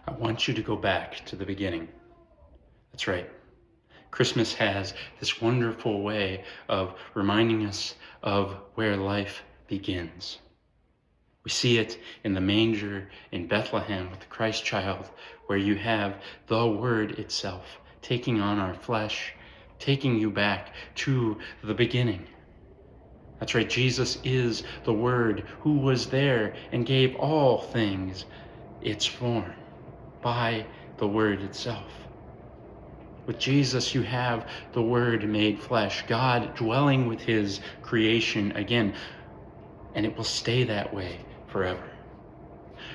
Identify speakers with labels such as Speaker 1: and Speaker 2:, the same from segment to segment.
Speaker 1: I want you to go back to the beginning. That's right. Christmas has this wonderful way of reminding us of where life begins. We see it in the manger in Bethlehem with the Christ child, where you have the Word itself taking on our flesh, taking you back to the beginning. That's right, Jesus is the Word who was there and gave all things its form by the Word itself. With Jesus, you have the Word made flesh, God dwelling with his creation again, and it will stay that way forever.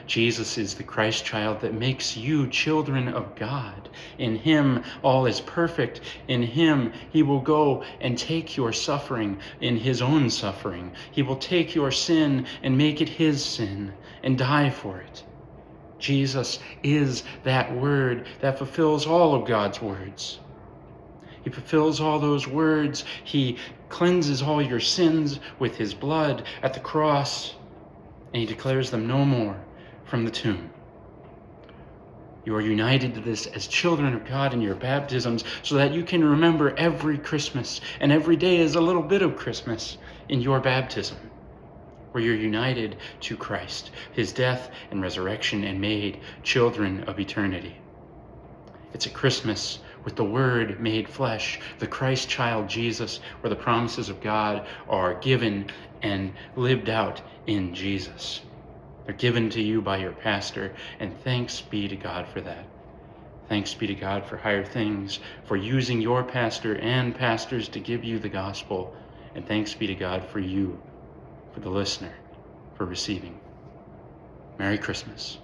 Speaker 1: Jesus is the Christ child that makes you children of God. In him, all is perfect. In him, he will go and take your suffering in his own suffering. He will take your sin and make it his sin and die for it. Jesus is that Word that fulfills all of God's words. He fulfills all those words. He cleanses all your sins with his blood at the cross, and he declares them no more from the tomb. You are united to this as children of God in your baptisms so that you can remember every Christmas, and every day is a little bit of Christmas in your baptism, where you're united to Christ, his death and resurrection, and made children of eternity. It's a Christmas with the Word made flesh, the Christ child Jesus, where the promises of God are given and lived out in Jesus. They're given to you by your pastor, and thanks be to God for that. Thanks be to God for higher things, for using your pastor and pastors to give you the gospel, and thanks be to God for you, for the listener, for receiving. Merry Christmas.